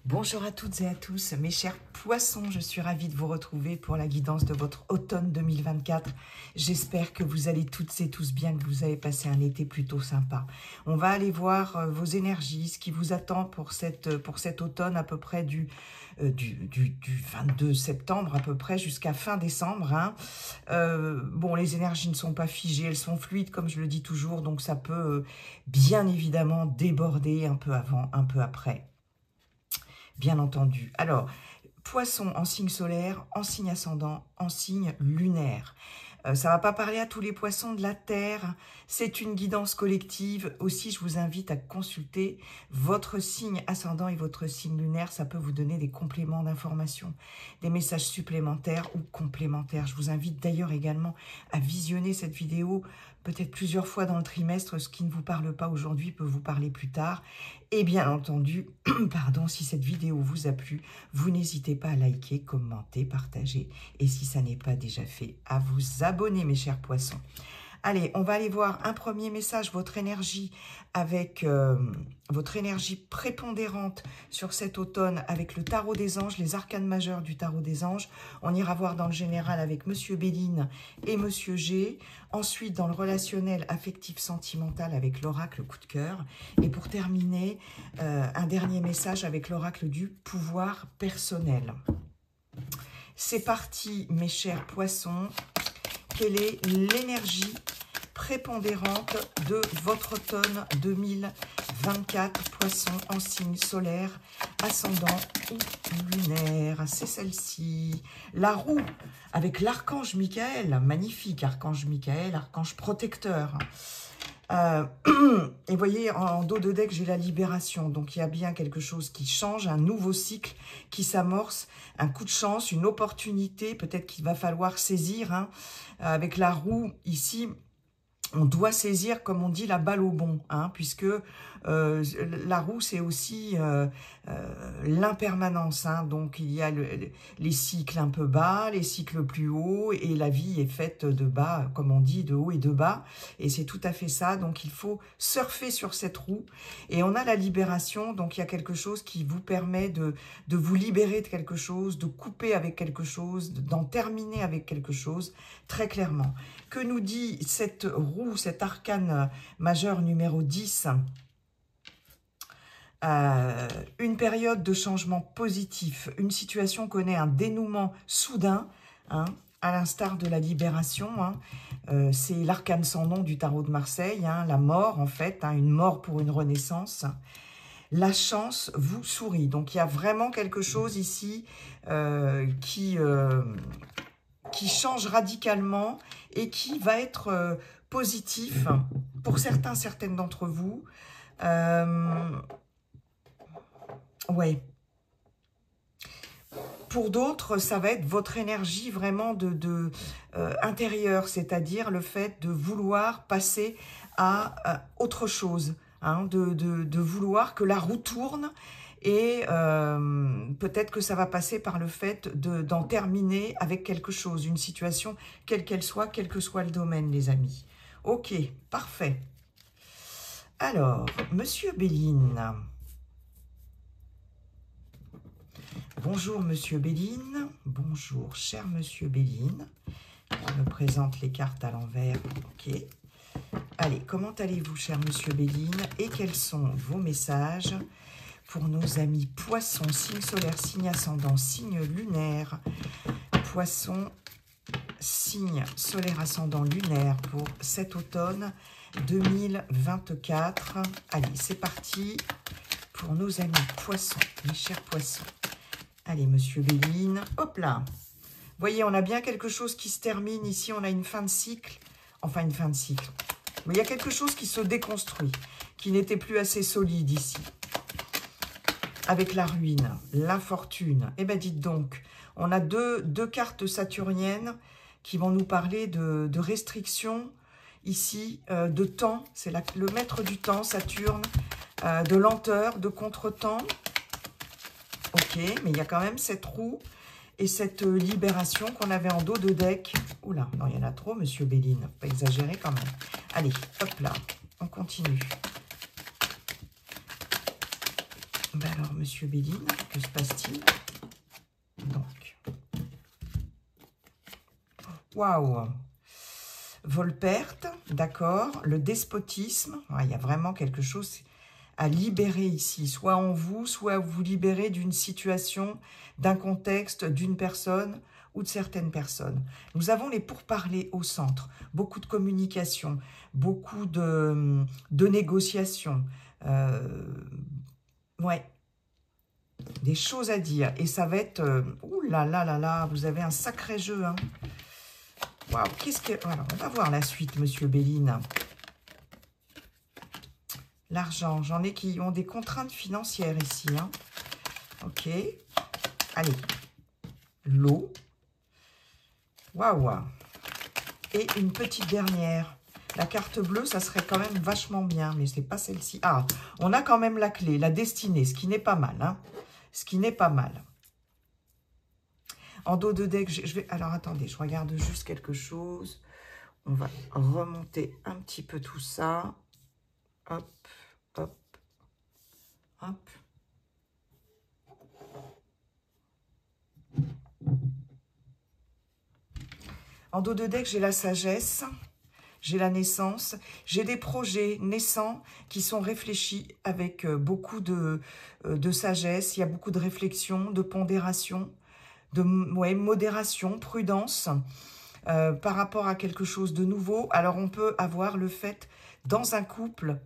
Bonjour à toutes et à tous, mes chers poissons, je suis ravie de vous retrouver pour la guidance de votre automne 2024. J'espère que vous allez toutes et tous bien, que vous avez passé un été plutôt sympa. On va aller voir vos énergies, ce qui vous attend pour cet automne à peu près du 22 septembre à peu près jusqu'à fin décembre. Hein. Bon, les énergies ne sont pas figées, elles sont fluides comme je le dis toujours, donc ça peut bien évidemment déborder un peu avant, un peu après. Bien entendu. Alors, poisson en signe solaire, en signe ascendant, en signe lunaire. Ça ne va pas parler à tous les poissons de la Terre. C'est une guidance collective. Aussi, je vous invite à consulter votre signe ascendant et votre signe lunaire. Ça peut vous donner des compléments d'information, des messages supplémentaires ou complémentaires. Je vous invite d'ailleurs également à visionner cette vidéo peut-être plusieurs fois dans le trimestre. Ce qui ne vous parle pas aujourd'hui peut vous parler plus tard. Et bien entendu, pardon, si cette vidéo vous a plu, vous n'hésitez pas à liker, commenter, partager. Et si ça n'est pas déjà fait, à vous abonner, mes chers poissons. Allez, on va aller voir un premier message, votre énergie avec votre énergie prépondérante sur cet automne avec le tarot des anges, les arcanes majeurs du tarot des anges. On ira voir dans le général avec Monsieur Béline et Monsieur G. Ensuite, dans le relationnel affectif sentimental avec l'oracle coup de cœur. Et pour terminer, un dernier message avec l'oracle du pouvoir personnel. C'est parti, mes chers poissons. Quelle est l'énergie prépondérante de votre automne 2024, poisson en signe solaire, ascendant ou lunaire? C'est celle-ci. La roue, avec l'archange Michael, magnifique archange Michael, archange protecteur. Et vous voyez, en dos de deck, j'ai la libération. Donc, il y a bien quelque chose qui change, un nouveau cycle qui s'amorce, un coup de chance, une opportunité, peut-être qu'il va falloir saisir. Hein. Avec la roue, ici, on doit saisir, comme on dit, la balle au bond, hein, puisque la roue, c'est aussi l'impermanence. Hein, donc, il y a les cycles un peu bas, les cycles plus hauts, et la vie est faite de bas, comme on dit, de haut et de bas. Et c'est tout à fait ça. Donc, il faut surfer sur cette roue. Et on a la libération. Donc, il y a quelque chose qui vous permet de vous libérer de quelque chose, de couper avec quelque chose, d'en terminer avec quelque chose, très clairement. Que nous dit cette roue, cet arcane majeur numéro 10 ? Une période de changement positif. Une situation connaît un dénouement soudain, hein, à l'instar de la libération. Hein. C'est l'arcane sans nom du tarot de Marseille, hein, la mort en fait, hein, une mort pour une renaissance. La chance vous sourit. Donc il y a vraiment quelque chose ici qui change radicalement et qui va être positif pour certaines d'entre vous. Ouais. Pour d'autres, ça va être votre énergie vraiment intérieure, c'est-à-dire le fait de vouloir passer à autre chose, hein, de vouloir que la roue tourne. Et peut-être que ça va passer par le fait d'en terminer avec quelque chose, une situation, quelle qu'elle soit, quel que soit le domaine, les amis. Ok, parfait. Alors, Monsieur Béline. Bonjour, Monsieur Béline. Bonjour, cher Monsieur Béline. Je me présente les cartes à l'envers. Ok. Allez, comment allez-vous, cher Monsieur Béline? Et quels sont vos messages pour nos amis poissons, signe solaire, signe ascendant, signe lunaire, poissons, signe solaire, ascendant, lunaire pour cet automne 2024. Allez, c'est parti pour nos amis poissons, mes chers poissons. Allez, Monsieur Béline, hop là. Vous voyez, on a bien quelque chose qui se termine. Ici, on a une fin de cycle, enfin une fin de cycle. Mais il y a quelque chose qui se déconstruit, qui n'était plus assez solide ici. Avec la ruine, l'infortune. Eh bien, dites donc, on a deux cartes saturniennes qui vont nous parler de restrictions, ici, de temps. C'est le maître du temps, Saturne, de lenteur, de contretemps. Ok, mais il y a quand même cette roue et cette libération qu'on avait en dos de deck. Oula, non, il y en a trop, Monsieur Béline. Pas exagérer quand même. Allez, hop là, on continue. Ben alors, Monsieur Béline, que se passe-t-il? Donc, waouh! Vol-perte, d'accord. Le despotisme, ouais, il y a vraiment quelque chose à libérer ici, soit en vous, soit vous libérer d'une situation, d'un contexte, d'une personne ou de certaines personnes. Nous avons les pourparlers au centre, beaucoup de communication, beaucoup de négociations, ouais, des choses à dire. Et ça va être, ouh là là là là, vous avez un sacré jeu, hein. Waouh, qu'est-ce que... Alors, on va voir la suite, Monsieur Béline. L'argent, j'en ai qui ont des contraintes financières ici, hein. Ok. Allez. L'eau. Waouh. Et une petite dernière. La carte bleue, ça serait quand même vachement bien, mais c'est pas celle-ci. Ah, on a quand même la clé, la destinée, ce qui n'est pas mal, hein. Ce qui n'est pas mal. En dos de deck, je vais... Alors, attendez, je regarde juste quelque chose. On va remonter un petit peu tout ça. Hop, hop, hop. En dos de deck, j'ai la sagesse, j'ai la naissance, j'ai des projets naissants qui sont réfléchis avec beaucoup de sagesse. Il y a beaucoup de réflexion, de pondération, de modération, prudence par rapport à quelque chose de nouveau. Alors, on peut avoir le fait dans un couple...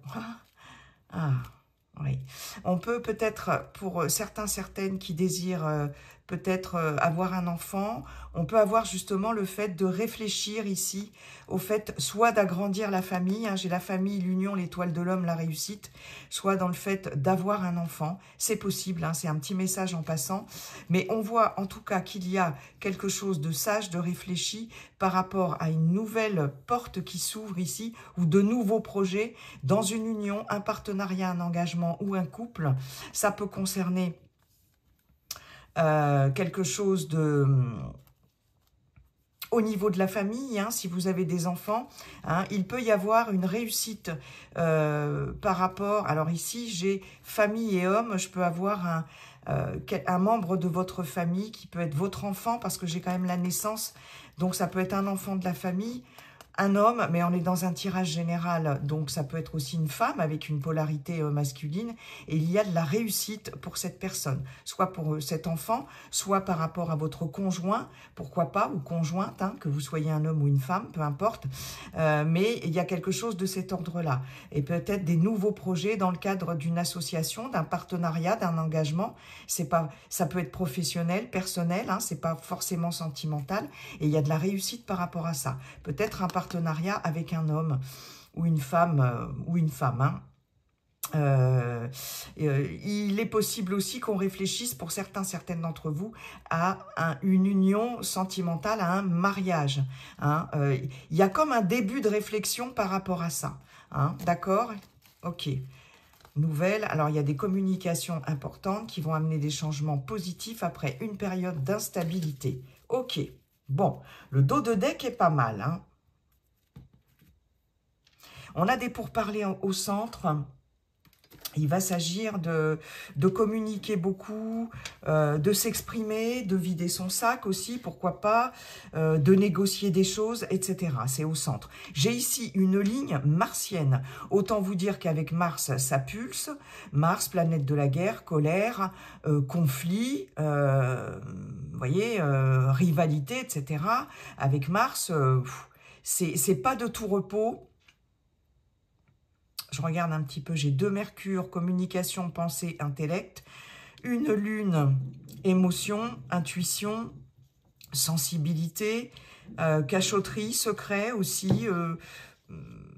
oui. On peut peut-être, pour certains, certaines qui désirent peut-être avoir un enfant, on peut avoir justement le fait de réfléchir ici au fait soit d'agrandir la famille, hein, j'ai la famille, l'union, l'étoile de l'homme, la réussite, soit dans le fait d'avoir un enfant. C'est possible, hein, c'est un petit message en passant. Mais on voit en tout cas qu'il y a quelque chose de sage, de réfléchi par rapport à une nouvelle porte qui s'ouvre ici ou de nouveaux projets dans une union, un partenariat, un engagement ou un couple. Ça peut concerner quelque chose de... au niveau de la famille, hein, si vous avez des enfants, hein, il peut y avoir une réussite par rapport... Alors ici, j'ai famille et homme, je peux avoir un membre de votre famille qui peut être votre enfant, parce que j'ai quand même la naissance, donc ça peut être un enfant de la famille, un homme, mais on est dans un tirage général, donc ça peut être aussi une femme avec une polarité masculine, et il y a de la réussite pour cette personne, soit pour cet enfant, soit par rapport à votre conjoint, pourquoi pas, ou conjointe, hein, que vous soyez un homme ou une femme, peu importe, mais il y a quelque chose de cet ordre-là, et peut-être des nouveaux projets dans le cadre d'une association, d'un partenariat, d'un engagement. C'est pas, ça peut être professionnel, personnel, hein, c'est pas forcément sentimental, et il y a de la réussite par rapport à ça. Peut-être un partenariat avec un homme ou une femme, hein. Il est possible aussi qu'on réfléchisse pour certaines d'entre vous à une union sentimentale, à un mariage, hein. Il y a comme un début de réflexion par rapport à ça, hein, d'accord? Ok. Nouvelle, alors il y a des communications importantes qui vont amener des changements positifs après une période d'instabilité. Ok, bon, le dos de deck est pas mal, hein. On a des pourparlers au centre. Il va s'agir de communiquer beaucoup, de s'exprimer, de vider son sac aussi, pourquoi pas, de négocier des choses, etc. C'est au centre. J'ai ici une ligne martienne. Autant vous dire qu'avec Mars, ça pulse. Mars, planète de la guerre, colère, conflit, vous voyez, rivalité, etc. Avec Mars, c'est pas de tout repos. Je regarde un petit peu, j'ai 2 Mercure, communication, pensée, intellect. Une Lune, émotion, intuition, sensibilité, cachotterie, secret aussi,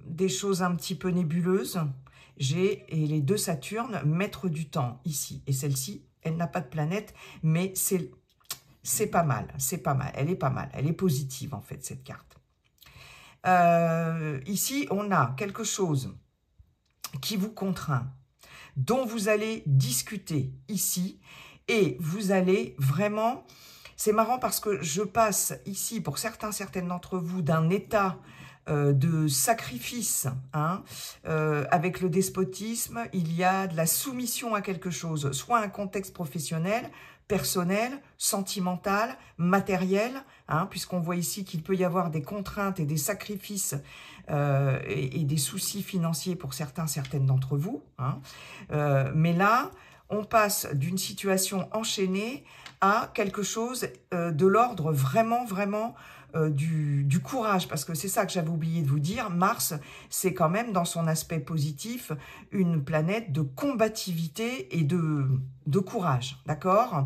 des choses un petit peu nébuleuses. J'ai, et les 2 Saturne, maître du temps, ici. Et celle-ci, elle n'a pas de planète, mais c'est pas mal, c'est pas mal. Elle est pas mal, elle est positive en fait, cette carte. Ici, on a quelque chose qui vous contraint, dont vous allez discuter ici, et vous allez vraiment... C'est marrant parce que je passe ici, pour certaines d'entre vous, d'un état de sacrifice. Hein. Avec le despotisme, il y a de la soumission à quelque chose, soit un contexte professionnel, personnel, sentimental, matériel, hein, puisqu'on voit ici qu'il peut y avoir des contraintes et des sacrifices et des soucis financiers pour certaines d'entre vous. Hein. Mais là, on passe d'une situation enchaînée à quelque chose de l'ordre vraiment du courage, parce que c'est ça que j'avais oublié de vous dire. Mars, c'est quand même dans son aspect positif une planète de combativité et de courage, d'accord?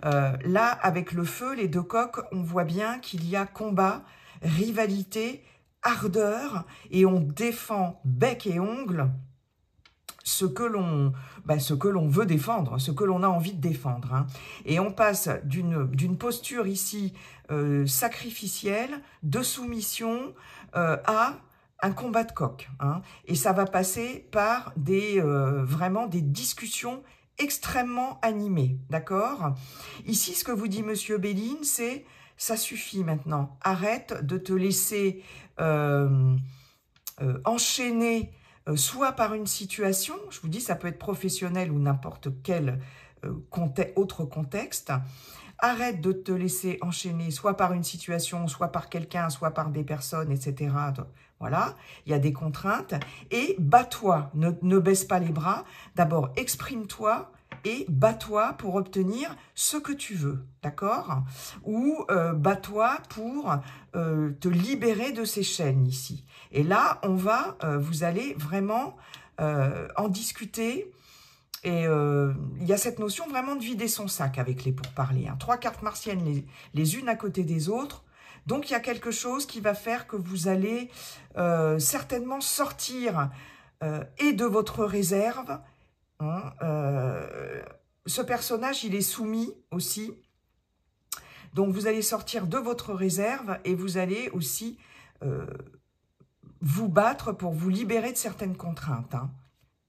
Là, avec le feu, les deux coqs, on voit bien qu'il y a combat, rivalité, ardeur, et on défend bec et ongle ce que l'on veut défendre, ce que l'on a envie de défendre. Hein. Et on passe d'une posture ici sacrificielle, de soumission, à un combat de coq. Hein. Et ça va passer par vraiment des discussions extrêmement animées. D'accord? Ici, ce que vous dit Monsieur Béline, c'est « ça suffit maintenant, arrête de te laisser enchaîner » soit par une situation, je vous dis, ça peut être professionnel ou n'importe quel autre contexte. Arrête de te laisser enchaîner soit par une situation, soit par quelqu'un, soit par des personnes, etc. Voilà, il y a des contraintes. Et bats-toi, ne baisse pas les bras. D'abord, exprime-toi et bats-toi pour obtenir ce que tu veux, d'accord? Ou bats-toi pour te libérer de ces chaînes ici. Et là, vous allez vraiment en discuter. Et il y a cette notion vraiment de vider son sac avec les pourparlers. Hein. 3 cartes martiennes les unes à côté des autres. Donc, il y a quelque chose qui va faire que vous allez certainement sortir et de votre réserve. Hein, ce personnage, il est soumis aussi. Donc, vous allez sortir de votre réserve et vous allez aussi vous battre pour vous libérer de certaines contraintes, hein,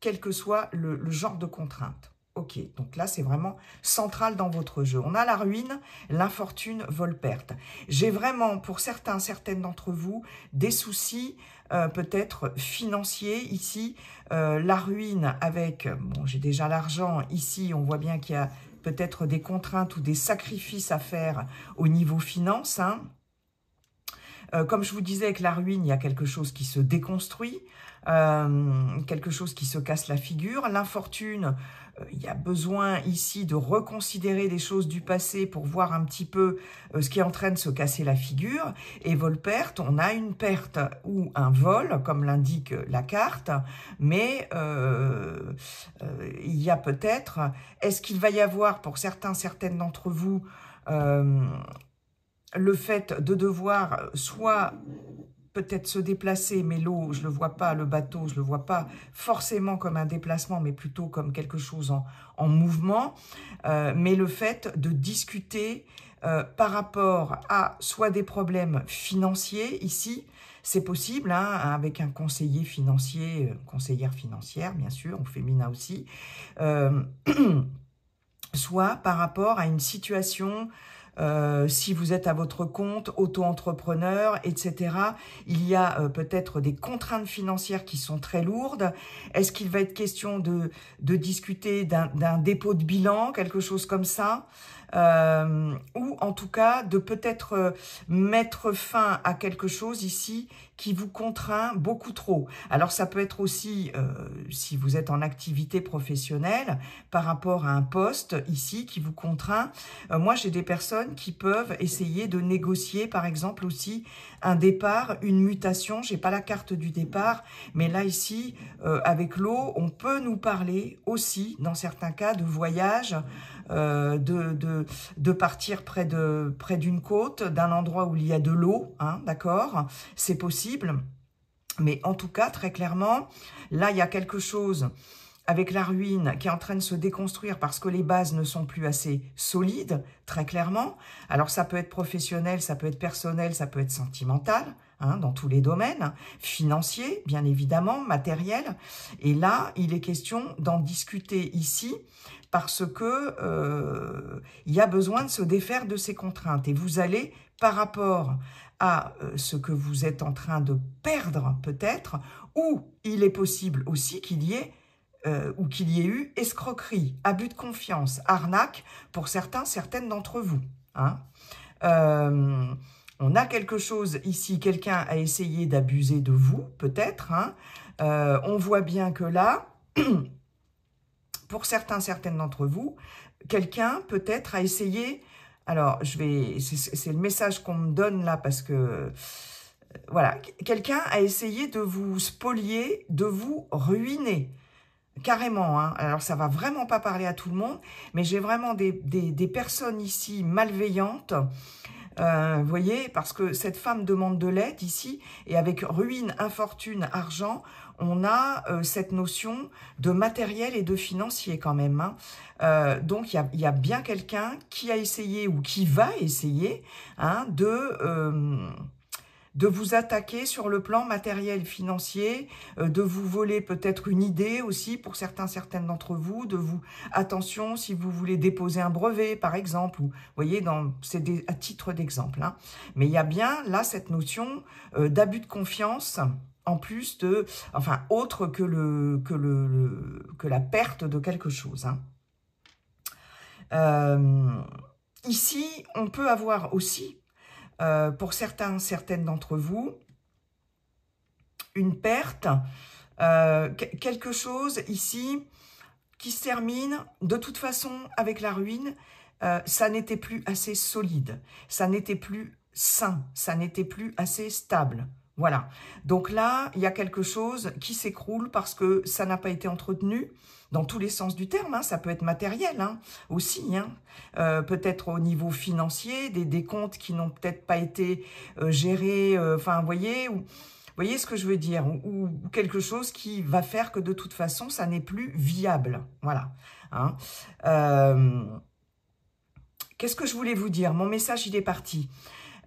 quel que soit le genre de contrainte. Ok, donc là, c'est vraiment central dans votre jeu. On a la ruine, l'infortune, vol-perte. J'ai vraiment, pour certaines d'entre vous, des soucis peut-être financiers ici. La ruine avec, bon, j'ai déjà l'argent. Ici, on voit bien qu'il y a peut-être des contraintes ou des sacrifices à faire au niveau finance, hein. Comme je vous disais, avec la ruine, il y a quelque chose qui se déconstruit, quelque chose qui se casse la figure. L'infortune, il y a besoin ici de reconsidérer des choses du passé pour voir un petit peu ce qui est en train de se casser la figure. Et vol-perte, on a une perte ou un vol, comme l'indique la carte, mais il y a peut-être, est-ce qu'il va y avoir pour certaines d'entre vous, le fait de devoir soit peut-être se déplacer, mais l'eau, je ne le vois pas, le bateau, je ne le vois pas forcément comme un déplacement, mais plutôt comme quelque chose en mouvement, mais le fait de discuter par rapport à soit des problèmes financiers, ici, c'est possible, hein, avec un conseiller financier, conseillère financière, bien sûr, au féminin aussi, soit par rapport à une situation... si vous êtes à votre compte, auto-entrepreneur, etc., il y a peut-être des contraintes financières qui sont très lourdes. Est-ce qu'il va être question de discuter d'un dépôt de bilan, quelque chose comme ça, ou en tout cas de peut-être mettre fin à quelque chose ici qui vous contraint beaucoup trop. Alors ça peut être aussi, si vous êtes en activité professionnelle, par rapport à un poste ici qui vous contraint. Moi j'ai des personnes qui peuvent essayer de négocier par exemple aussi un départ, une mutation. J'ai pas la carte du départ, mais là ici, avec l'eau, on peut nous parler aussi, dans certains cas, de voyage, de partir près d'une côte, d'un endroit où il y a de l'eau, hein, d'accord? C'est possible, mais en tout cas, très clairement, là, il y a quelque chose avec la ruine qui est en train de se déconstruire parce que les bases ne sont plus assez solides, très clairement. Alors, ça peut être professionnel, ça peut être personnel, ça peut être sentimental, hein, dans tous les domaines, financier, bien évidemment, matériel. Et là, il est question d'en discuter ici parce que il y a besoin de se défaire de ces contraintes. Et vous allez, par rapport à ce que vous êtes en train de perdre peut-être, ou il est possible aussi qu'il y ait eu escroquerie, abus de confiance, arnaque pour certaines d'entre vous. Hein. On a quelque chose ici, quelqu'un a essayé d'abuser de vous, peut-être. Hein. On voit bien que là, pour certaines d'entre vous, quelqu'un peut-être a essayé... Alors, c'est le message qu'on me donne là parce que... Voilà, quelqu'un a essayé de vous spolier, de vous ruiner. Carrément, hein. Alors ça va vraiment pas parler à tout le monde, mais j'ai vraiment des personnes ici malveillantes, vous voyez, parce que cette femme demande de l'aide ici, et avec ruine, infortune, argent, on a cette notion de matériel et de financier quand même. Hein. Donc il y a bien quelqu'un qui a essayé ou qui va essayer hein, de vous attaquer sur le plan matériel, financier, de vous voler peut-être une idée aussi pour certaines d'entre vous, de vous, attention, si vous voulez déposer un brevet par exemple, ou, vous voyez, c'est à titre d'exemple. Hein. Mais il y a bien là cette notion d'abus de confiance, en plus de, enfin, autre que, la perte de quelque chose. Hein. Ici, on peut avoir aussi, pour certaines d'entre vous, une perte, quelque chose ici qui se termine de toute façon avec la ruine. Ça n'était plus assez solide, ça n'était plus sain, ça n'était plus assez stable. Voilà, donc là, il y a quelque chose qui s'écroule parce que ça n'a pas été entretenu dans tous les sens du terme. Hein. Ça peut être matériel hein, aussi, hein. Peut-être au niveau financier, des comptes qui n'ont peut-être pas été gérés, enfin, vous voyez ce que je veux dire, ou quelque chose qui va faire que de toute façon, ça n'est plus viable. Voilà. Hein. Qu'est-ce que je voulais vous dire? Mon message, il est parti.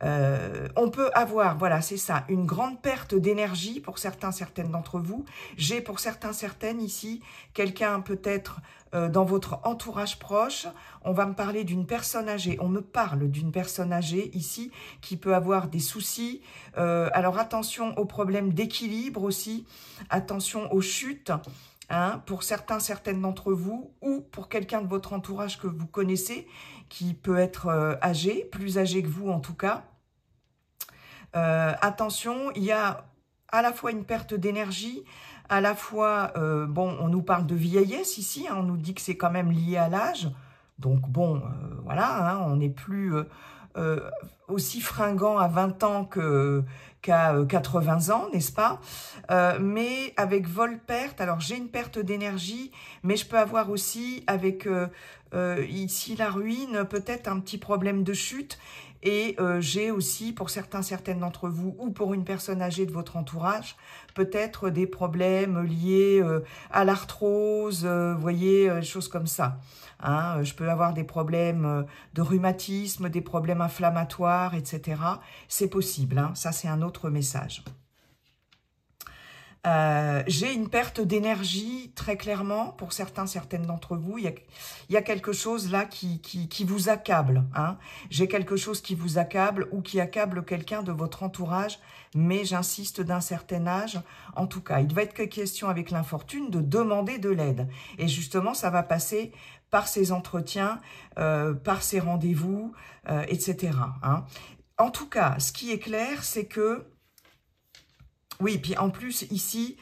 On peut avoir, voilà, c'est ça, une grande perte d'énergie pour certaines d'entre vous. J'ai pour certaines ici, quelqu'un peut-être dans votre entourage proche. On va me parler d'une personne âgée. On me parle d'une personne âgée ici qui peut avoir des soucis. Alors attention aux problèmes d'équilibre aussi. Attention aux chutes. Hein, pour certaines d'entre vous ou pour quelqu'un de votre entourage que vous connaissez qui peut être âgé, plus âgé que vous en tout cas. Attention, il y a à la fois une perte d'énergie, à la fois, bon, on nous parle de vieillesse ici, hein, on nous dit que c'est quand même lié à l'âge. Donc bon, voilà, hein, on n'est plus aussi fringant à 20 ans qu'à 80 ans, n'est-ce pas? Mais avec vol-perte, alors j'ai une perte d'énergie, mais je peux avoir aussi avec ici la ruine, peut-être un petit problème de chute. Et j'ai aussi, pour certaines d'entre vous, ou pour une personne âgée de votre entourage, peut-être des problèmes liés à l'arthrose, vous voyez, choses comme ça. Hein, je peux avoir des problèmes de rhumatisme, des problèmes inflammatoires, etc. C'est possible, hein, ça c'est un autre message. J'ai une perte d'énergie, très clairement, pour certaines d'entre vous. Il y a quelque chose là qui vous accable. Hein. J'ai quelque chose qui vous accable ou qui accable quelqu'un de votre entourage, mais j'insiste d'un certain âge. En tout cas, il va être question avec l'infortune de demander de l'aide. Et justement, ça va passer par ces entretiens, par ces rendez-vous, etc. Hein. En tout cas, ce qui est clair, c'est que oui, puis en plus, ici,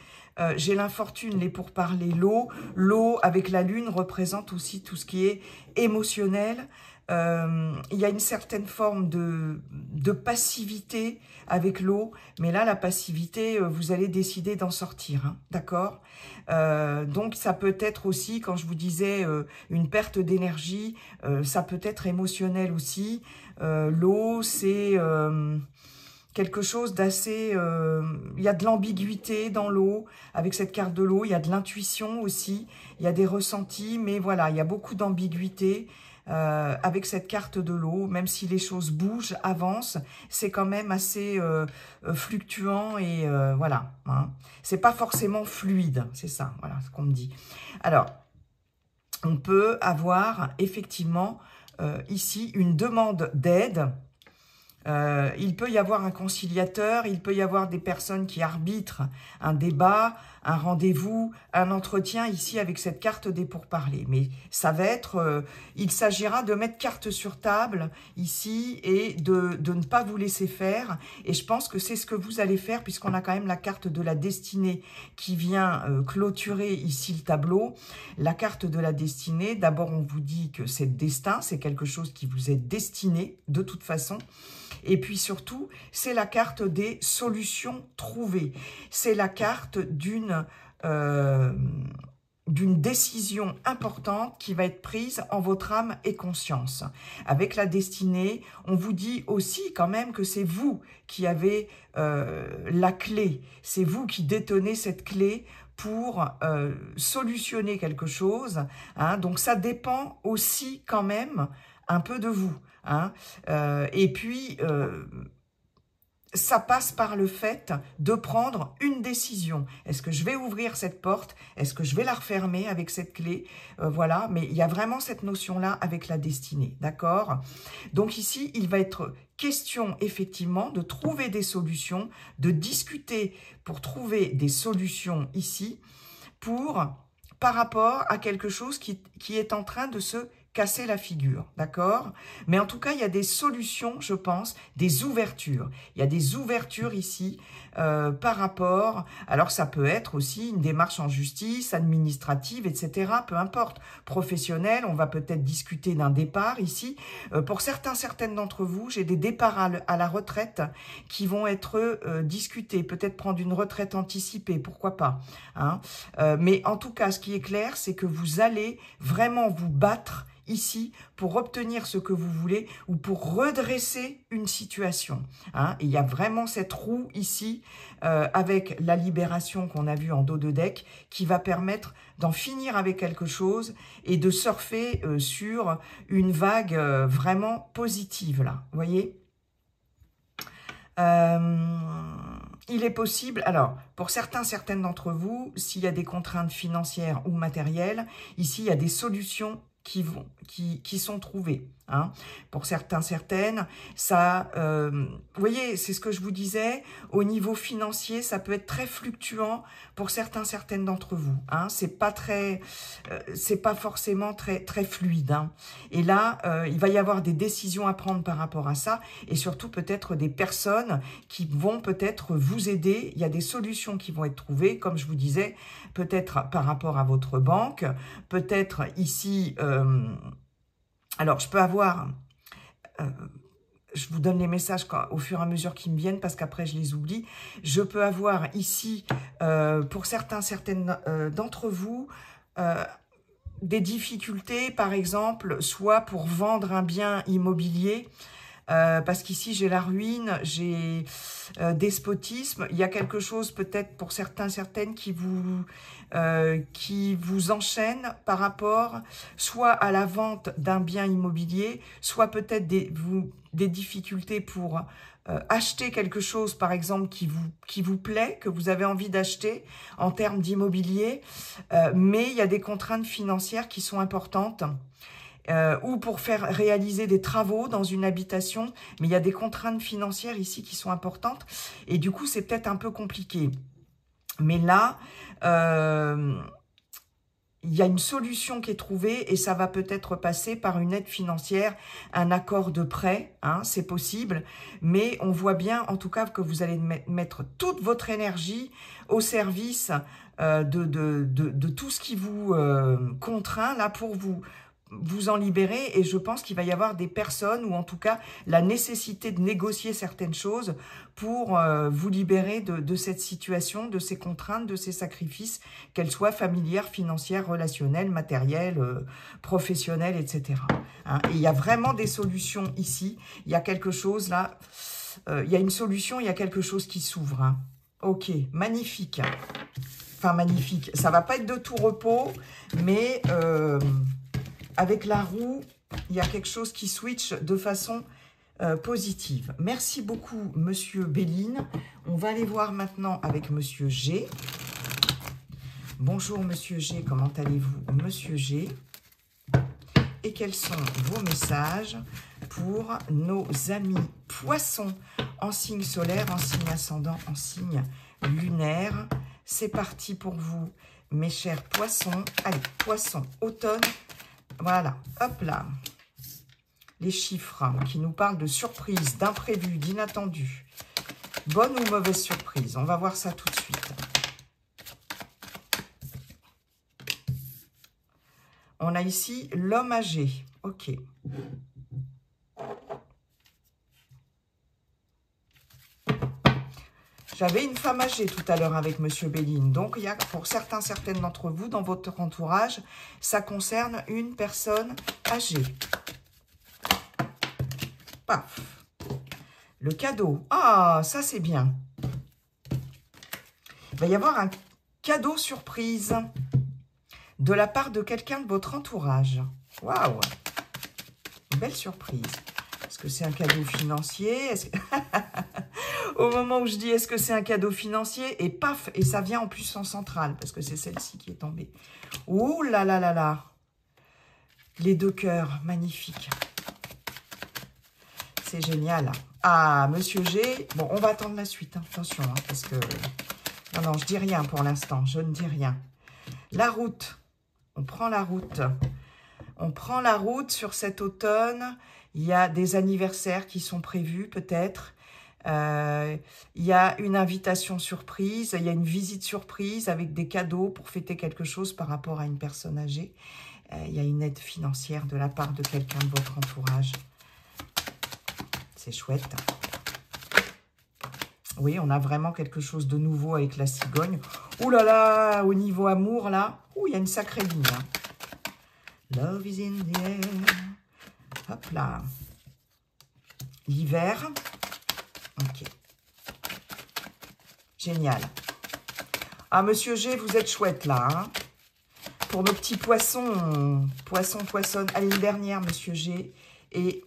j'ai l'infortune, les pourparlers, l'eau. L'eau, avec la lune, représente aussi tout ce qui est émotionnel. Il y a une certaine forme de passivité avec l'eau. Mais là, la passivité, vous allez décider d'en sortir, hein, d'accord? Donc, ça peut être aussi, quand je vous disais, une perte d'énergie, ça peut être émotionnel aussi. L'eau, c'est... quelque chose d'assez... il y a de l'ambiguïté dans l'eau, avec cette carte de l'eau. Il y a de l'intuition aussi. Il y a des ressentis, mais voilà, il y a beaucoup d'ambiguïté avec cette carte de l'eau. Même si les choses bougent, avancent, c'est quand même assez fluctuant et voilà. Hein. C'est pas forcément fluide, c'est ça, voilà ce qu'on me dit. Alors, on peut avoir effectivement ici une demande d'aide. Il peut y avoir un conciliateur, il peut y avoir des personnes qui arbitrent un débat, un rendez-vous, un entretien ici avec cette carte des pourparlers. Mais ça va être, il s'agira de mettre carte sur table ici et de ne pas vous laisser faire. Et je pense que c'est ce que vous allez faire puisqu'on a quand même la carte de la destinée qui vient clôturer ici le tableau. La carte de la destinée, d'abord on vous dit que c'est le destin, c'est quelque chose qui vous est destiné de toute façon. Et puis surtout, c'est la carte des solutions trouvées. C'est la carte d'une décision importante qui va être prise en votre âme et conscience. Avec la destinée, on vous dit aussi quand même que c'est vous qui avez la clé. C'est vous qui détenez cette clé pour solutionner quelque chose. Hein. Donc ça dépend aussi quand même un peu de vous. Hein. Et puis, ça passe par le fait de prendre une décision. Est-ce que je vais ouvrir cette porte? Est-ce que je vais la refermer avec cette clé? Voilà, mais il y a vraiment cette notion-là avec la destinée, d'accord? Donc ici, il va être question effectivement de trouver des solutions, de discuter pour trouver des solutions ici, par rapport à quelque chose qui est en train de se casser la figure, d'accord? Mais en tout cas, il y a des solutions, je pense, des ouvertures. Il y a des ouvertures ici par rapport... Alors, ça peut être aussi une démarche en justice, administrative, etc. Peu importe. Professionnelle, on va peut-être discuter d'un départ ici. Pour certaines d'entre vous, j'ai des départs à la retraite qui vont être discutés. Peut-être prendre une retraite anticipée, pourquoi pas. Hein? Mais en tout cas, ce qui est clair, c'est que vous allez vraiment vous battre ici pour obtenir ce que vous voulez ou pour redresser une situation. Hein. Et il y a vraiment cette roue ici avec la libération qu'on a vue en dos de deck qui va permettre d'en finir avec quelque chose et de surfer sur une vague vraiment positive là. Vous voyez ? Il est possible, alors pour certaines d'entre vous, s'il y a des contraintes financières ou matérielles, ici il y a des solutions qui sont trouvées. Hein. Pour certaines, ça, vous voyez, c'est ce que je vous disais, au niveau financier, ça peut être très fluctuant pour certaines d'entre vous. Hein. C'est pas forcément très fluide. Hein. Et là, il va y avoir des décisions à prendre par rapport à ça, et surtout peut-être des personnes qui vont peut-être vous aider. Il y a des solutions qui vont être trouvées, comme je vous disais, peut-être par rapport à votre banque, peut-être ici... alors, je peux avoir... je vous donne les messages au fur et à mesure qu'ils me viennent parce qu'après, je les oublie. Je peux avoir ici, pour certaines d'entre vous, des difficultés, par exemple, soit pour vendre un bien immobilier, parce qu'ici, j'ai la ruine, j'ai despotisme. Il y a quelque chose peut-être pour certaines qui vous enchaînent par rapport soit à la vente d'un bien immobilier, soit peut-être des difficultés pour acheter quelque chose, par exemple, qui vous plaît, que vous avez envie d'acheter en termes d'immobilier, mais il y a des contraintes financières qui sont importantes. Ou pour faire réaliser des travaux dans une habitation, mais il y a des contraintes financières ici qui sont importantes, et du coup, c'est peut-être un peu compliqué. Mais là, il y a une solution qui est trouvée, et ça va peut-être passer par une aide financière, un accord de prêt, hein, c'est possible, mais on voit bien, en tout cas, que vous allez mettre toute votre énergie au service de tout ce qui vous contraint, là, pour vous en libérer, et je pense qu'il va y avoir des personnes, ou en tout cas la nécessité de négocier certaines choses pour vous libérer de cette situation, de ces contraintes, de ces sacrifices, qu'elles soient familières, financières, relationnelles, matérielles, professionnelles, etc. Hein, et il y a vraiment des solutions ici, il y a quelque chose là, il y a une solution, il y a quelque chose qui s'ouvre. Hein. Ok, magnifique. Enfin, magnifique. Ça va pas être de tout repos, mais... avec la roue, il y a quelque chose qui switch de façon positive. Merci beaucoup, Monsieur Béline. On va aller voir maintenant avec Monsieur G. Bonjour, Monsieur G. Comment allez-vous, Monsieur G? et quels sont vos messages pour nos amis poissons en signe solaire, en signe ascendant, en signe lunaire. C'est parti pour vous, mes chers poissons. Allez, poissons, automne. Voilà, hop là. Les chiffres qui nous parlent de surprise, d'imprévu, d'inattendu. Bonne ou mauvaise surprise? On va voir ça tout de suite. On a ici l'homme âgé. Ok. J'avais une femme âgée tout à l'heure avec Monsieur Béline. Donc, il y a pour certaines d'entre vous, dans votre entourage, ça concerne une personne âgée. Paf. Le cadeau. Ah, ça c'est bien. Il va y avoir un cadeau surprise de la part de quelqu'un de votre entourage. Waouh! Belle surprise. Est-ce que c'est un cadeau financier? Au moment où je dis est-ce que c'est un cadeau financier, et paf, et ça vient en plus en centrale, parce que c'est celle-ci qui est tombée. Ouh là là là là! Les deux cœurs, magnifiques. C'est génial. Ah, Monsieur G. Bon, on va attendre la suite. Hein. Attention, hein, parce que... Non, non, je dis rien pour l'instant. Je ne dis rien. La route. On prend la route. On prend la route sur cet automne. Il y a des anniversaires qui sont prévus, peut-être. Il y a une invitation surprise. Il y a une visite surprise avec des cadeaux pour fêter quelque chose par rapport à une personne âgée. Il y a une aide financière de la part de quelqu'un de votre entourage. C'est chouette. Oui, on a vraiment quelque chose de nouveau avec la cigogne. Ouh là là, au niveau amour, là, ouh, il y a une sacrée ligne. Hein. Love is in the air. Hop là. L'hiver. Ok. Génial. Ah, Monsieur G, vous êtes chouette, là. Hein. Pour nos petits poissons, poissonne. Allez, une dernière, Monsieur G. Et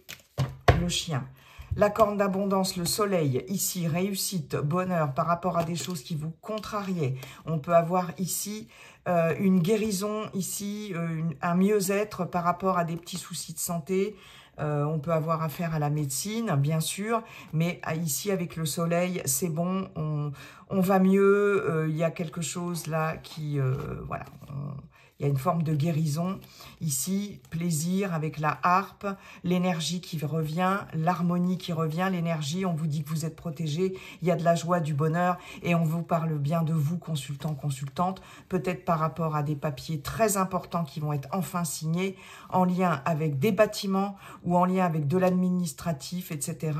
le chien. La corne d'abondance, le soleil, ici, réussite, bonheur par rapport à des choses qui vous contrariaient. On peut avoir ici une guérison, ici, un mieux-être par rapport à des petits soucis de santé. On peut avoir affaire à la médecine, bien sûr, mais ici, avec le soleil, c'est bon, on va mieux. Il y a quelque chose là qui... voilà, il y a une forme de guérison. Ici, plaisir avec la harpe, l'énergie qui revient, l'harmonie qui revient, l'énergie, on vous dit que vous êtes protégé, il y a de la joie, du bonheur, et on vous parle bien de vous, consultant, consultante, peut-être par rapport à des papiers très importants qui vont être enfin signés, en lien avec des bâtiments, ou en lien avec de l'administratif, etc.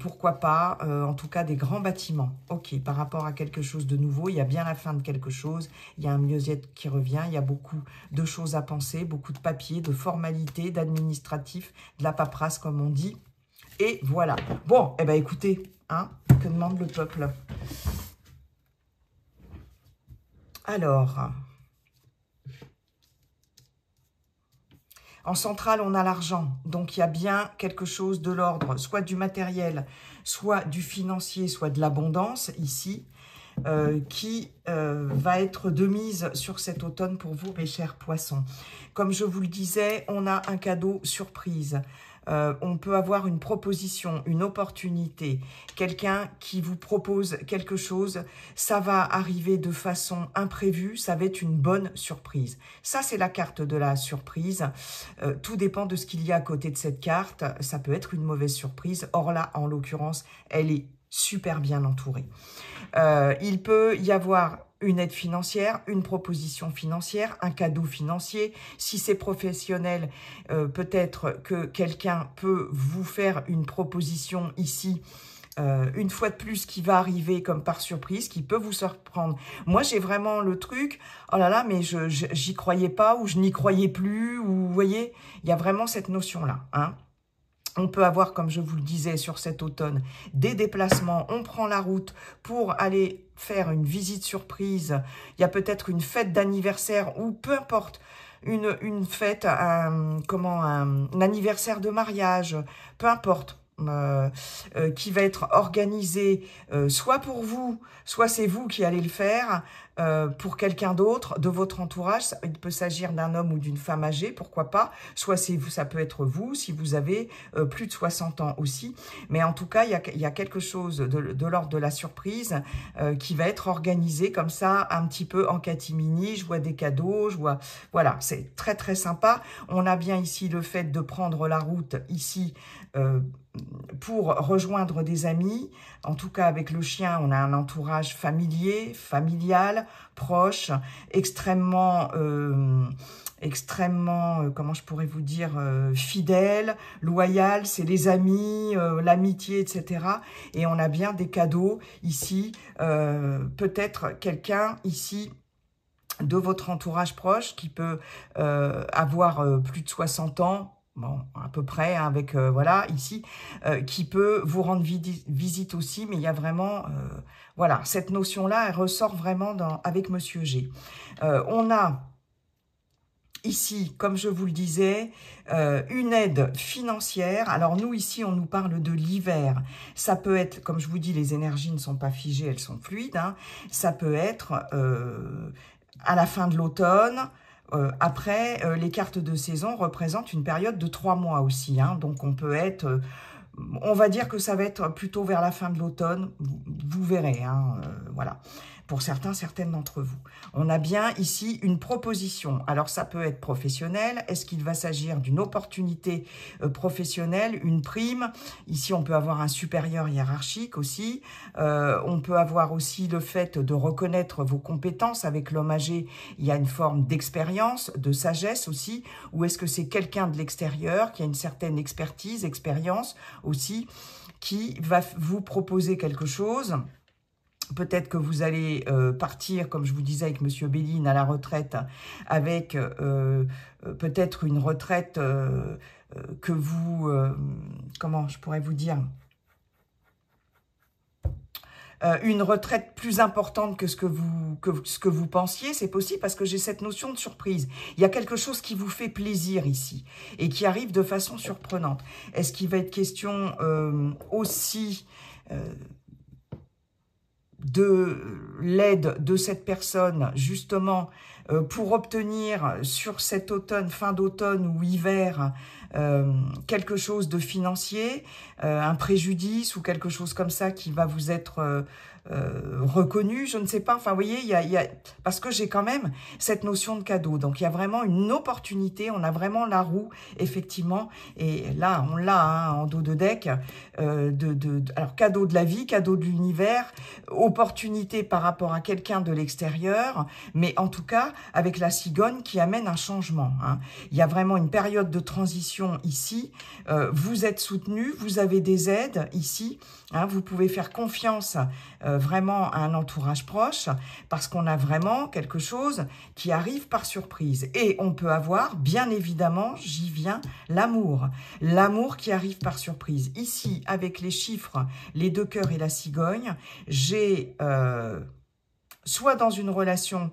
Pourquoi pas, en tout cas des grands bâtiments. Ok, par rapport à quelque chose de nouveau, il y a bien la fin de quelque chose, il y a un mieux-être qui revient, il y a beaucoup de choses à penser, beaucoup de papiers, de formalités, d'administratifs, de la paperasse comme on dit. Et voilà. Bon, eh ben écoutez, hein, que demande le peuple? Alors, en centrale, on a l'argent. Donc, il y a bien quelque chose de l'ordre, soit du matériel, soit du financier, soit de l'abondance, ici. Qui va être de mise sur cet automne pour vous, mes chers poissons. Comme je vous le disais, on a un cadeau surprise. On peut avoir une proposition, une opportunité, quelqu'un qui vous propose quelque chose, ça va arriver de façon imprévue, ça va être une bonne surprise. Ça, c'est la carte de la surprise. Tout dépend de ce qu'il y a à côté de cette carte. Ça peut être une mauvaise surprise. Or là, en l'occurrence, elle est super bien entourée. Il peut y avoir une aide financière, une proposition financière, un cadeau financier. Si c'est professionnel, peut-être que quelqu'un peut vous faire une proposition ici, une fois de plus, qui va arriver comme par surprise, qui peut vous surprendre. Moi, j'ai vraiment le truc, oh là là, mais j'y croyais pas, ou je n'y croyais plus, ou vous voyez, il y a vraiment cette notion-là, hein. On peut avoir, comme je vous le disais, sur cet automne, des déplacements. On prend la route pour aller faire une visite surprise. Il y a peut-être une fête d'anniversaire ou peu importe, une fête, un anniversaire de mariage. Peu importe. qui va être organisé soit pour vous, soit c'est vous qui allez le faire pour quelqu'un d'autre de votre entourage. Il peut s'agir d'un homme ou d'une femme âgée, pourquoi pas. Soit c'est vous, ça peut être vous, si vous avez plus de 60 ans aussi. Mais en tout cas, il y a quelque chose de l'ordre de la surprise qui va être organisé comme ça, un petit peu en catimini. Je vois des cadeaux, je vois... Voilà, c'est très très sympa. On a bien ici le fait de prendre la route ici pour rejoindre des amis. En tout cas, avec le chien, on a un entourage familier, familial, proche, extrêmement, comment je pourrais vous dire, fidèle, loyal. C'est les amis, l'amitié, etc. Et on a bien des cadeaux ici. Peut-être quelqu'un ici de votre entourage proche qui peut avoir plus de 60 ans, bon, à peu près, hein, avec, voilà, ici, qui peut vous rendre visite aussi, mais il y a vraiment, voilà, cette notion-là, elle ressort vraiment avec Monsieur G. On a ici, comme je vous le disais, une aide financière. Alors nous, ici, on nous parle de l'hiver. Ça peut être, comme je vous dis, les énergies ne sont pas figées, elles sont fluides. Hein. Ça peut être à la fin de l'automne. Après, les cartes de saison représentent une période de 3 mois aussi. Hein. Donc, on peut être... on va dire que ça va être plutôt vers la fin de l'automne. Vous verrez, hein, voilà. Pour certains, certaines d'entre vous. On a bien ici une proposition. Alors, ça peut être professionnel. Est-ce qu'il va s'agir d'une opportunité professionnelle, une prime? Ici, on peut avoir un supérieur hiérarchique aussi. On peut avoir aussi le fait de reconnaître vos compétences. Avec l'homme âgé, il y a une forme d'expérience, de sagesse aussi. Ou est-ce que c'est quelqu'un de l'extérieur qui a une certaine expertise, expérience aussi, qui va vous proposer quelque chose? Peut-être que vous allez partir, comme je vous disais avec Monsieur Béline, à la retraite, avec peut-être une retraite que vous... comment je pourrais vous dire, une retraite plus importante que ce que vous pensiez, c'est possible parce que j'ai cette notion de surprise. Il y a quelque chose qui vous fait plaisir ici et qui arrive de façon surprenante. Est-ce qu'il va être question aussi... de l'aide de cette personne, justement, pour obtenir sur cet automne, fin d'automne ou hiver, quelque chose de financier, un préjudice ou quelque chose comme ça qui va vous être reconnu, je ne sais pas. Enfin, vous voyez, parce que j'ai quand même cette notion de cadeau. Donc, il y a vraiment une opportunité. On a vraiment la roue, effectivement. Et là, on l'a hein, en dos de deck. Alors, cadeau de la vie, cadeau de l'univers, opportunité par rapport à quelqu'un de l'extérieur. Mais en tout cas, avec la cigogne qui amène un changement. Hein. Il y a vraiment une période de transition ici. Vous êtes soutenu, vous avez des aides ici. Hein, vous pouvez faire confiance vraiment à un entourage proche parce qu'on a vraiment quelque chose qui arrive par surprise. Et on peut avoir, bien évidemment, j'y viens, l'amour. L'amour qui arrive par surprise. Ici, avec les chiffres, les 2 cœurs et la cigogne, j'ai soit dans une relation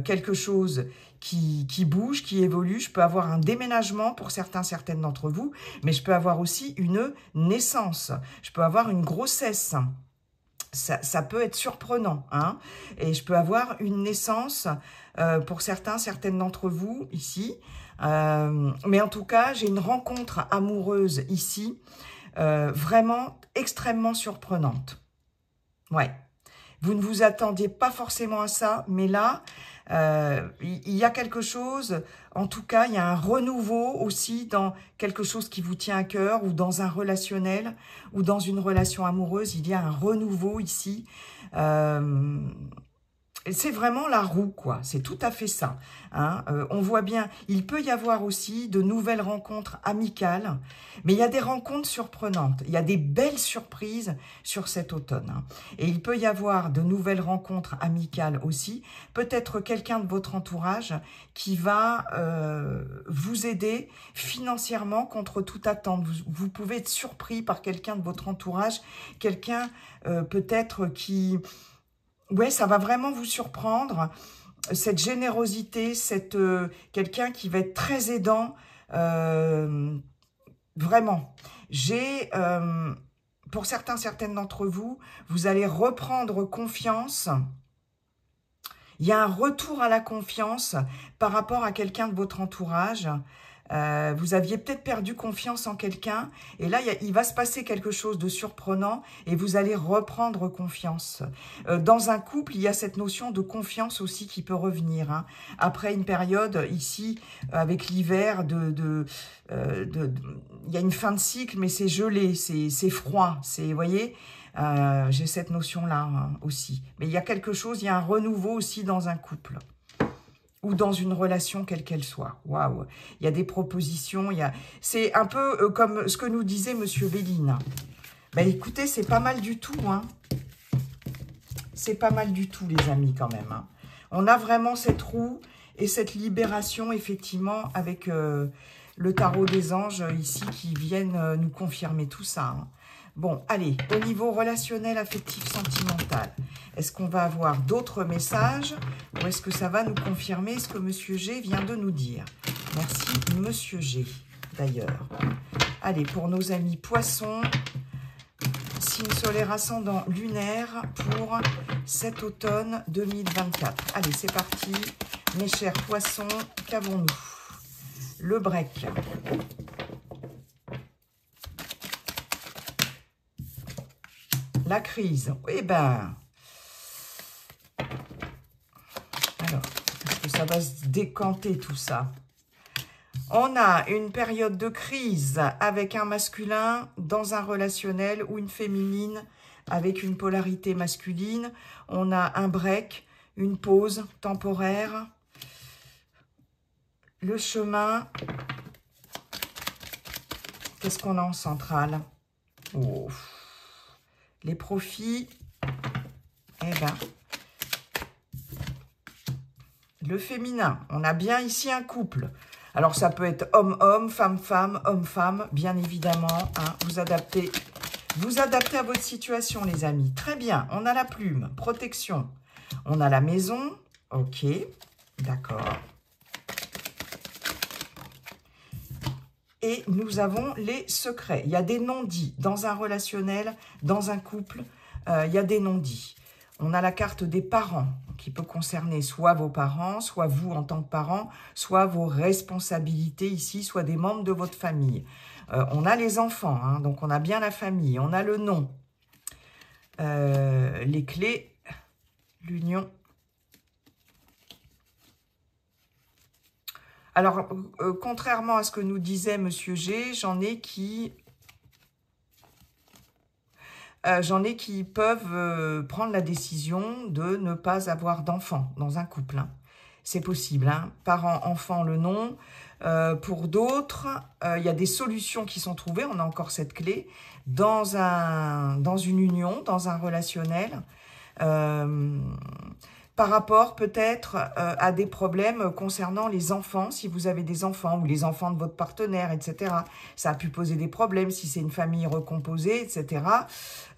quelque chose qui bouge, qui évolue. Je peux avoir un déménagement pour certains, certaines d'entre vous, mais je peux avoir aussi une naissance. Je peux avoir une grossesse. Ça peut être surprenant. Hein, et je peux avoir une naissance pour certains, certaines d'entre vous ici. Mais en tout cas, j'ai une rencontre amoureuse ici, vraiment extrêmement surprenante. Ouais. Vous ne vous attendiez pas forcément à ça, mais là, il y a quelque chose, en tout cas, il y a un renouveau aussi dans quelque chose qui vous tient à cœur ou dans un relationnel ou dans une relation amoureuse. Il y a un renouveau ici. C'est vraiment la roue, quoi. C'est tout à fait ça. Hein. On voit bien, il peut y avoir aussi de nouvelles rencontres amicales, mais il y a des rencontres surprenantes. Il y a des belles surprises sur cet automne. Hein. Et il peut y avoir de nouvelles rencontres amicales aussi. Peut-être quelqu'un de votre entourage qui va vous aider financièrement contre toute attente. Vous pouvez être surpris par quelqu'un de votre entourage, quelqu'un peut-être qui... Ouais, ça va vraiment vous surprendre, cette générosité, quelqu'un qui va être très aidant, vraiment. pour certaines d'entre vous, vous allez reprendre confiance. Il y a un retour à la confiance par rapport à quelqu'un de votre entourage. Vous aviez peut-être perdu confiance en quelqu'un et là, il va se passer quelque chose de surprenant et vous allez reprendre confiance. Dans un couple, il y a cette notion de confiance aussi qui peut revenir. Hein. Après une période, ici, avec l'hiver, il y a une fin de cycle, mais c'est gelé, c'est froid, vous voyez, j'ai cette notion-là hein, aussi. Mais il y a quelque chose, il y a un renouveau aussi dans un couple. Ou dans une relation quelle qu'elle soit. Waouh, il y a des propositions, c'est un peu comme ce que nous disait Monsieur Béline. Ben écoutez, c'est pas mal du tout, hein. C'est pas mal du tout, les amis, quand même. Hein. On a vraiment cette roue et cette libération, effectivement, avec le tarot des anges, ici, qui viennent nous confirmer tout ça. Hein. Bon, allez, au niveau relationnel, affectif, sentimental, est-ce qu'on va avoir d'autres messages ou est-ce que ça va nous confirmer ce que Monsieur G vient de nous dire? Merci, Monsieur G, d'ailleurs. Allez, pour nos amis poissons, signe solaire ascendant lunaire pour cet automne 2024. Allez, c'est parti, mes chers poissons, qu'avons-nous? Le break. La crise, eh ben, alors, est-ce que ça va se décanter tout ça? On a une période de crise avec un masculin dans un relationnel ou une féminine avec une polarité masculine. On a un break, une pause temporaire, le chemin. Qu'est-ce qu'on a en centrale? Oh. Les profits, eh ben, le féminin. On a bien ici un couple. Alors, ça peut être homme-homme, femme-femme, homme-femme, bien évidemment. Hein, vous adaptez à votre situation, les amis. Très bien, on a la plume, protection. On a la maison, ok, d'accord. Et nous avons les secrets. Il y a des non-dits dans un relationnel, dans un couple. Il y a des non-dits. On a la carte des parents qui peut concerner soit vos parents, soit vous en tant que parents, soit vos responsabilités ici, soit des membres de votre famille. On a les enfants, hein, donc on a bien la famille. On a le nom. Les clés, l'union. Alors, contrairement à ce que nous disait Monsieur G, j'en ai qui peuvent prendre la décision de ne pas avoir d'enfants dans un couple. Hein. C'est possible. Hein. Parents, enfants, le nom. Pour d'autres, il y a des solutions qui sont trouvées. On a encore cette clé dans une union, dans un relationnel. Par rapport peut-être à des problèmes concernant les enfants, si vous avez des enfants ou les enfants de votre partenaire, etc. Ça a pu poser des problèmes si c'est une famille recomposée, etc.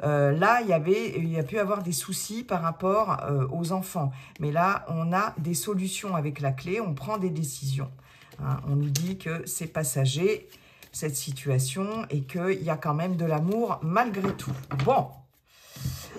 Là, il y a pu avoir des soucis par rapport aux enfants. Mais là, on a des solutions avec la clé, on prend des décisions. Hein, on nous dit que c'est passager, cette situation, et qu'il y a quand même de l'amour malgré tout. Bon.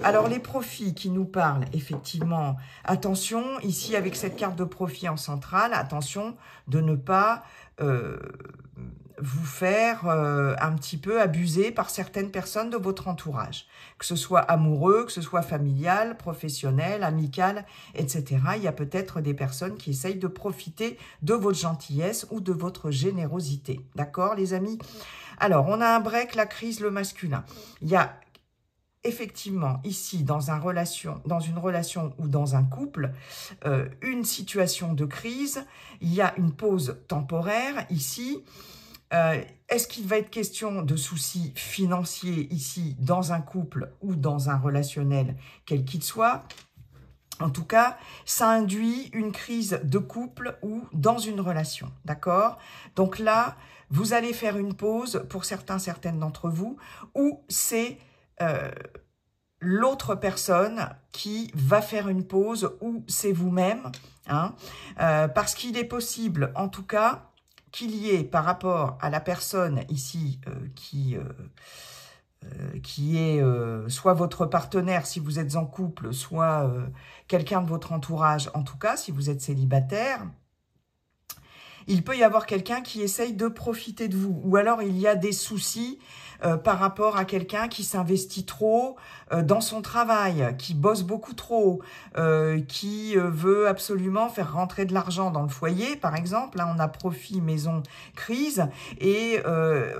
Alors, les profits qui nous parlent, effectivement, attention, ici, avec cette carte de profit en centrale, attention de ne pas vous faire un petit peu abuser par certaines personnes de votre entourage. Que ce soit amoureux, que ce soit familial, professionnel, amical, etc. Il y a peut-être des personnes qui essayent de profiter de votre gentillesse ou de votre générosité. D'accord, les amis? Alors, on a un break, la crise, le masculin. Il y a effectivement, ici, dans une relation ou dans un couple, une situation de crise, il y a une pause temporaire ici. Est-ce qu'il va être question de soucis financiers ici, dans un couple ou dans un relationnel, quel qu'il soit? En tout cas, ça induit une crise de couple ou dans une relation, d'accord? Donc là, vous allez faire une pause pour certaines d'entre vous, où c'est l'autre personne qui va faire une pause ou c'est vous-même, hein, parce qu'il est possible, en tout cas, qu'il y ait par rapport à la personne ici qui est soit votre partenaire si vous êtes en couple, soit quelqu'un de votre entourage, en tout cas si vous êtes célibataire, il peut y avoir quelqu'un qui essaye de profiter de vous. Ou alors il y a des soucis par rapport à quelqu'un qui s'investit trop dans son travail, qui bosse beaucoup trop, qui veut absolument faire rentrer de l'argent dans le foyer, par exemple. Là, on a profit, maison, crise, et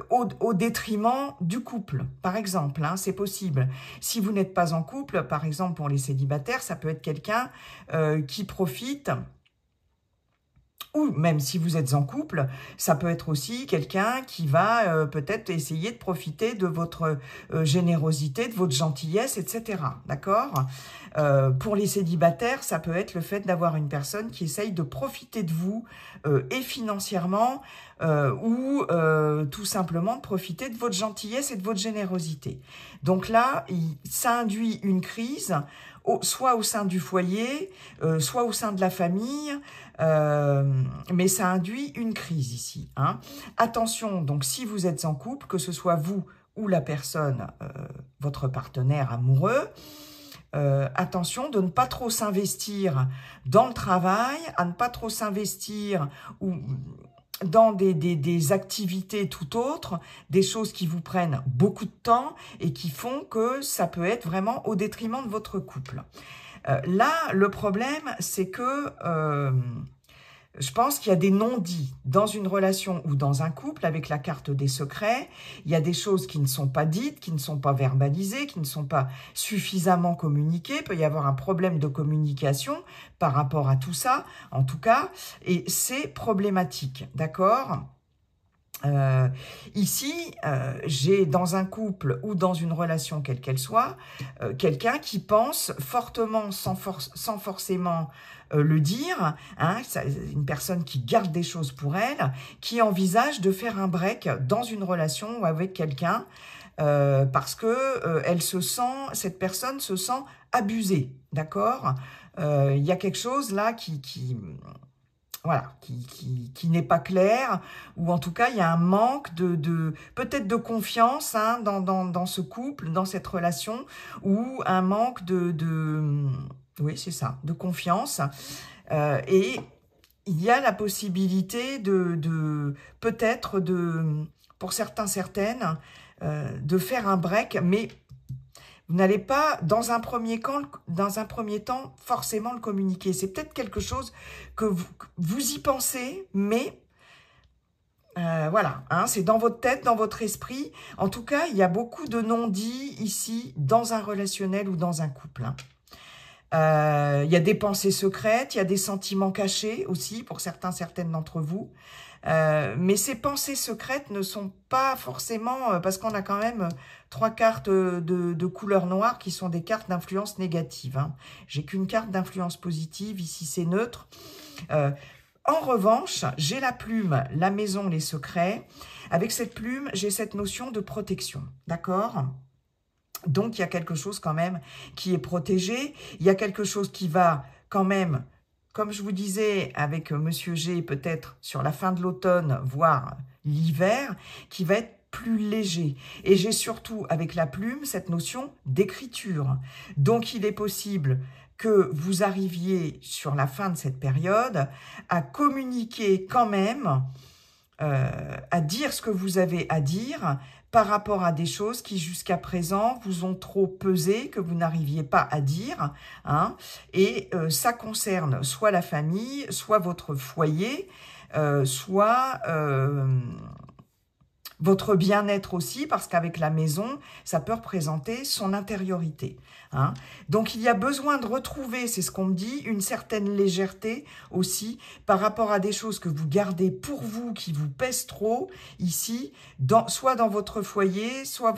au détriment du couple, par exemple. Hein, c'est possible. Si vous n'êtes pas en couple, par exemple pour les célibataires, ça peut être quelqu'un qui profite. Ou même si vous êtes en couple, ça peut être aussi quelqu'un qui va peut-être essayer de profiter de votre générosité, de votre gentillesse, etc. D'accord? Pour les célibataires, ça peut être le fait d'avoir une personne qui essaye de profiter de vous et financièrement ou tout simplement de profiter de votre gentillesse et de votre générosité. Donc là, ça induit une crise, soit au sein du foyer, soit au sein de la famille, mais ça induit une crise ici. Hein. Attention, donc si vous êtes en couple, que ce soit vous ou la personne, votre partenaire amoureux, attention de ne pas trop s'investir dans le travail, à ne pas trop s'investir ou dans des activités tout autres, des choses qui vous prennent beaucoup de temps et qui font que ça peut être vraiment au détriment de votre couple. Là, le problème, c'est que je pense qu'il y a des non-dits dans une relation ou dans un couple avec la carte des secrets. Il y a des choses qui ne sont pas dites, qui ne sont pas verbalisées, qui ne sont pas suffisamment communiquées. Il peut y avoir un problème de communication par rapport à tout ça, en tout cas, et c'est problématique, d'accord ? Ici, j'ai dans un couple ou dans une relation quelle qu'elle soit, quelqu'un qui pense fortement sans forcément le dire, hein, une personne qui garde des choses pour elle, qui envisage de faire un break dans une relation ou avec quelqu'un parce que cette personne se sent abusée, d'accord ? Il y a quelque chose là voilà, qui n'est pas clair, ou en tout cas, il y a un manque peut-être de confiance hein, dans ce couple, dans cette relation, ou un manque oui, c'est ça, de confiance. Et il y a la possibilité peut-être pour certaines, de faire un break, mais vous n'allez pas, dans un premier temps, forcément le communiquer. C'est peut-être quelque chose que vous y pensez, mais voilà, hein, c'est dans votre tête, dans votre esprit. En tout cas, il y a beaucoup de non-dits ici, dans un relationnel ou dans un couple. Hein. Il y a des pensées secrètes, il y a des sentiments cachés aussi, pour certaines d'entre vous. Mais ces pensées secrètes ne sont pas forcément, parce qu'on a quand même 3 cartes de couleur noire qui sont des cartes d'influence négative. Hein. J'ai qu'une carte d'influence positive, ici c'est neutre. En revanche, j'ai la plume, la maison, les secrets. Avec cette plume, j'ai cette notion de protection, d'accord ? Donc il y a quelque chose quand même qui est protégé, il y a quelque chose qui va quand même... Comme je vous disais avec Monsieur G, peut-être sur la fin de l'automne, voire l'hiver, qui va être plus léger. Et j'ai surtout, avec la plume, cette notion d'écriture. Donc, il est possible que vous arriviez, sur la fin de cette période, à communiquer quand même, à dire ce que vous avez à dire, par rapport à des choses qui jusqu'à présent vous ont trop pesé, que vous n'arriviez pas à dire. Hein, et ça concerne soit la famille, soit votre foyer, soit votre bien-être aussi, parce qu'avec la maison, ça peut représenter son intériorité. Hein. Donc, il y a besoin de retrouver, c'est ce qu'on me dit, une certaine légèreté aussi par rapport à des choses que vous gardez pour vous, qui vous pèsent trop ici, soit dans votre foyer, soit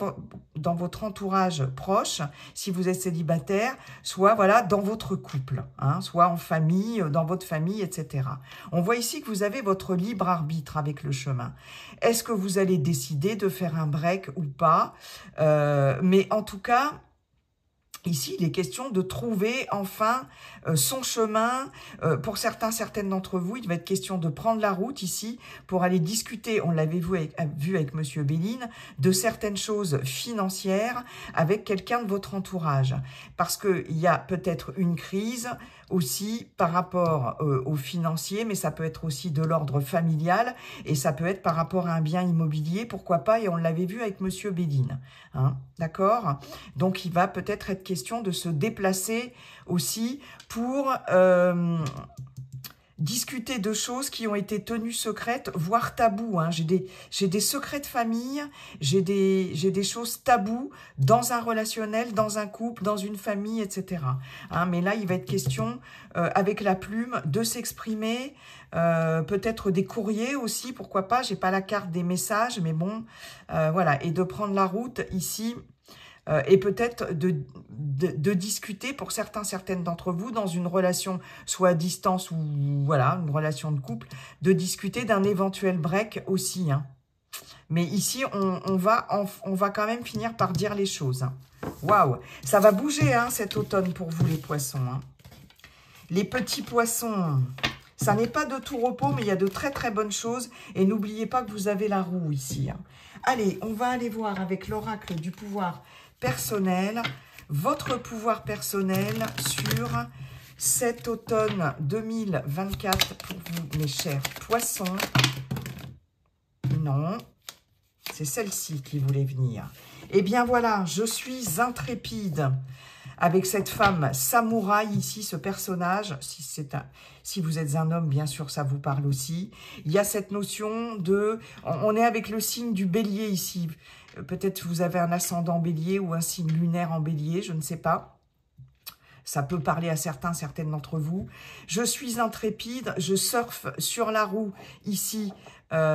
dans votre entourage proche, si vous êtes célibataire, soit voilà dans votre couple, hein, soit en famille, dans votre famille, etc. On voit ici que vous avez votre libre arbitre avec le chemin. Est-ce que vous allez décider de faire un break ou pas? Mais en tout cas, Ici, il est question de trouver enfin son chemin. Pour certains, certaines d'entre vous, il va être question de prendre la route ici pour aller discuter, on l'avait vu avec Monsieur Béline, de certaines choses financières avec quelqu'un de votre entourage. Parce qu'il y a peut-être une crise aussi par rapport aux financiers, mais ça peut être aussi de l'ordre familial et ça peut être par rapport à un bien immobilier, pourquoi pas, et on l'avait vu avec Monsieur Béline. Hein, d'accord? Donc, il va peut-être être question de se déplacer aussi pour discuter de choses qui ont été tenues secrètes, voire tabous. Hein. J'ai des secrets de famille, j'ai des choses tabous dans un relationnel, dans un couple, dans une famille, etc. Hein, mais là, il va être question, avec la plume, de s'exprimer, peut-être des courriers aussi, pourquoi pas. J'ai pas la carte des messages, mais bon, voilà. Et de prendre la route ici, et peut-être de discuter pour certaines d'entre vous dans une relation soit à distance ou voilà, une relation de couple, de discuter d'un éventuel break aussi. Hein. Mais ici, on va quand même finir par dire les choses. Hein. Waouh, ça va bouger hein, cet automne pour vous les poissons. Hein. Les petits poissons, ça n'est pas de tout repos, mais il y a de très très bonnes choses. Et n'oubliez pas que vous avez la roue ici. Hein. Allez, on va aller voir avec l'oracle du pouvoir personnel, votre pouvoir personnel sur cet automne 2024 pour vous, mes chers poissons. Non, c'est celle-ci qui voulait venir. Eh bien voilà, je suis intrépide avec cette femme samouraï ici, ce personnage. Si vous êtes un homme, bien sûr, ça vous parle aussi. Il y a cette notion de... On est avec le signe du bélier ici. Peut-être vous avez un ascendant bélier ou un signe lunaire en bélier, je ne sais pas. Ça peut parler à certaines d'entre vous. Je suis intrépide, je surfe sur la roue ici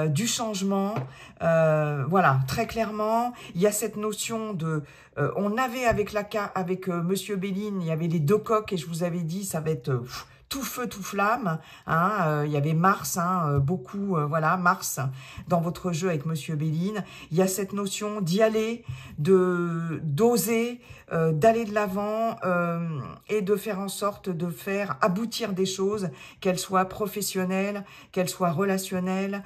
du changement. Voilà, très clairement, il y a cette notion de... on avait avec Monsieur Béline, il y avait les deux coques et je vous avais dit, ça va être... tout feu, tout flamme. Hein, il y avait Mars, hein, beaucoup, voilà, Mars dans votre jeu avec Monsieur Béline. Il y a cette notion d'y aller, d'oser, d'aller de l'avant et de faire en sorte de faire aboutir des choses, qu'elles soient professionnelles, qu'elles soient relationnelles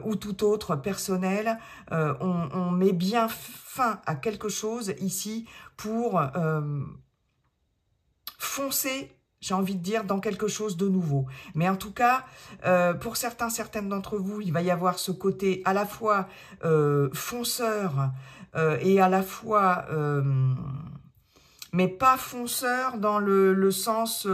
ou tout autre personnel. On met bien fin à quelque chose ici pour foncer, j'ai envie de dire, dans quelque chose de nouveau. Mais en tout cas, pour certaines d'entre vous, il va y avoir ce côté à la fois fonceur et à la fois... mais pas fonceur dans le sens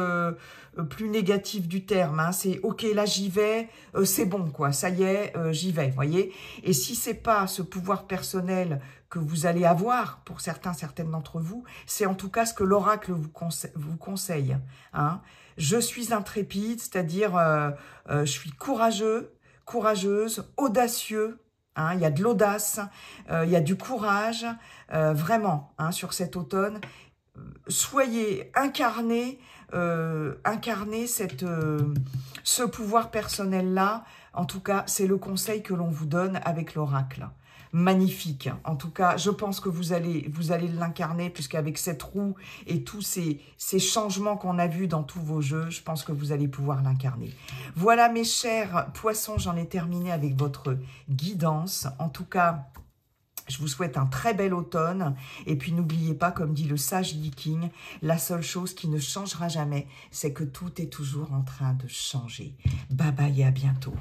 plus négatif du terme. Hein. C'est « ok, là j'y vais, c'est bon, quoi, ça y est, j'y vais », voyez. Et si c'est pas ce pouvoir personnel que vous allez avoir, pour certaines d'entre vous, c'est en tout cas ce que l'oracle vous conseille. Hein. Je suis intrépide, c'est-à-dire je suis courageuse, audacieux. Hein, il y a de l'audace, il y a du courage, vraiment, hein, sur cet automne. Soyez incarnés ce pouvoir personnel-là. En tout cas, c'est le conseil que l'on vous donne avec l'oracle. Magnifique. En tout cas, je pense que vous allez l'incarner, puisqu'avec cette roue et tous ces changements qu'on a vus dans tous vos jeux, je pense que vous allez pouvoir l'incarner. Voilà, mes chers poissons, j'en ai terminé avec votre guidance. En tout cas, je vous souhaite un très bel automne. Et puis, n'oubliez pas, comme dit le sage Viking, la seule chose qui ne changera jamais, c'est que tout est toujours en train de changer. Bye bye et à bientôt.